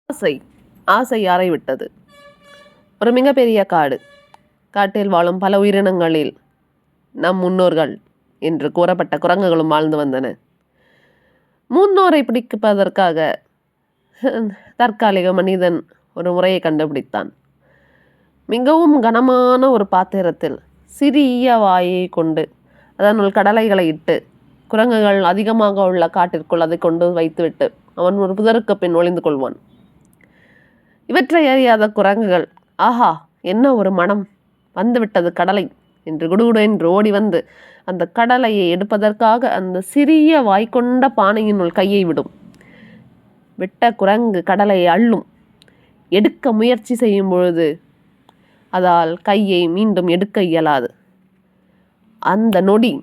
ஆசை ஆசை யாரை விட்டது? ஒரு மிகப்பெரிய காடு. காட்டில் வாழும் பல உயிரினங்களில் நம் முன்னோர்கள் என்று கூறப்பட்ட குரங்குகளும் வாழ்ந்து வந்தன. முன்னோரை பிடிப்பதற்காக தற்காலிக மனிதன் ஒரு முறையை கண்டுபிடித்தான். மிகவும் கனமான ஒரு பாத்திரத்தில் சிறிய வாயை கொண்டு அதனுள் கடலைகளை இட்டு குரங்குகள் அதிகமாக உள்ள காட்டிற்குள் அதை கொண்டு வைத்துவிட்டு அவன் ஒரு புதருக்கு பின் ஒளிந்து கொள்வான். இவற்றை அறியாத குரங்குகள், ஆஹா, என்ன ஒரு மனம், வந்துவிட்டது கடலை என்று குடுகுடு என்று ஓடி வந்து அந்த கடலையை எடுப்பதற்காக அந்த சிறிய வாய்க்கொண்ட பானையினுள் கையை விடும். விட்ட குரங்கு கடலையை அள்ளும். எடுக்க முயற்சி செய்யும் பொழுது அதால் கையை மீண்டும் எடுக்க இயலாது. அந்த நொடி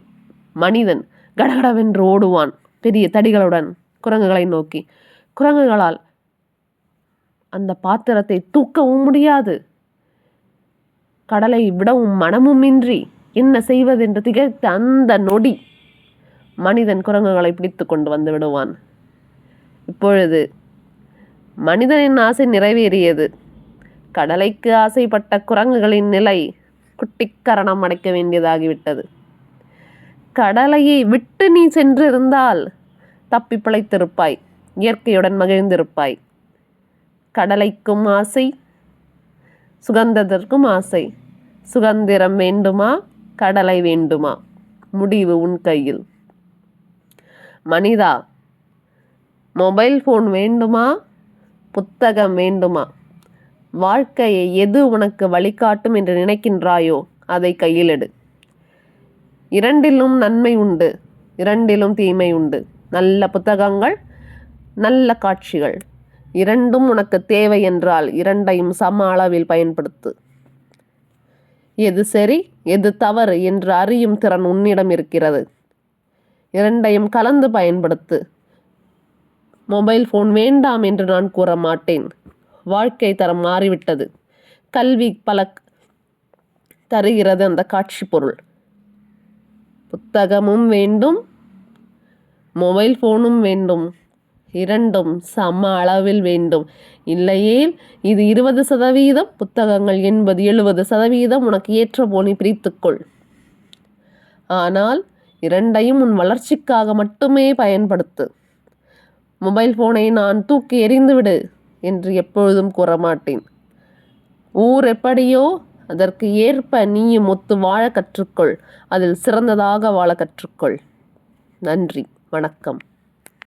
மனிதன் கடகடவென்று ஓடுவான் பெரிய தடிகளுடன் குரங்குகளை நோக்கி. குரங்குகளால் அந்த பாத்திரத்தை தூக்கவும் முடியாது. கடலை விடவும் மனமும் இன்றி என்ன செய்வதென்று திகைத்த அந்த நொடி மனிதன் குரங்குகளை பிடித்து கொண்டு வந்து விடுவான். இப்பொழுது மனிதனின் ஆசை நிறைவேறியது. கடலைக்கு ஆசைப்பட்ட குரங்குகளின் நிலை குட்டிக்கரணம் அடைக்க வேண்டியதாகிவிட்டது. கடலையை விட்டு நீ சென்றிருந்தால் தப்பி பிழைத்திருப்பாய், இயற்கையுடன் மகிழ்ந்திருப்பாய். கடலைக்கும் ஆசை, சுகந்தத்திற்கும் ஆசை. சுதந்திரம் வேண்டுமா, கடலை வேண்டுமா? முடிவு உன் கையில். மனிதா, மொபைல் ஃபோன் வேண்டுமா, புத்தகம் வேண்டுமா? வாழ்க்கையை எது உனக்கு வழிகாட்டும் என்று நினைக்கின்றாயோ அதை கையில் எடு. இரண்டிலும் நன்மை உண்டு, இரண்டிலும் தீமை உண்டு. நல்ல புத்தகங்கள், நல்ல காட்சிகள், இரண்டும் உனக்கு தேவை என்றால் இரண்டையும் சம அளவில் பயன்படுத்து. எது சரி எது தவறு என்று அறியும் திறன் உன்னிடம் இருக்கிறது. இரண்டையும் கலந்து பயன்படுத்து. மொபைல் ஃபோன் வேண்டாம் என்று நான் கூற மாட்டேன். வாழ்க்கை தரம் மாறிவிட்டது. கல்வி பல தருகிறது அந்த காட்சி பொருள். புத்தகமும் வேண்டும், மொபைல் ஃபோனும் வேண்டும், இரண்டும் சம அளவில் வேண்டும். இல்லையேல் இது 20%, புத்தகங்கள் 80-70% உனக்கு ஏற்ற போனி பிரித்துக்கொள். ஆனால் இரண்டையும் உன் வளர்ச்சிக்காக மட்டுமே பயன்படுத்து. மொபைல் ஃபோனை நான் தூக்கி எறிந்துவிடு என்று எப்பொழுதும் கூற மாட்டேன். ஊர் எப்படியோ அதற்கு ஏற்ப நீயும் ஒத்து வாழ கற்றுக்கொள். அதில் சிறந்ததாக வாழ கற்றுக்கொள். நன்றி, வணக்கம்.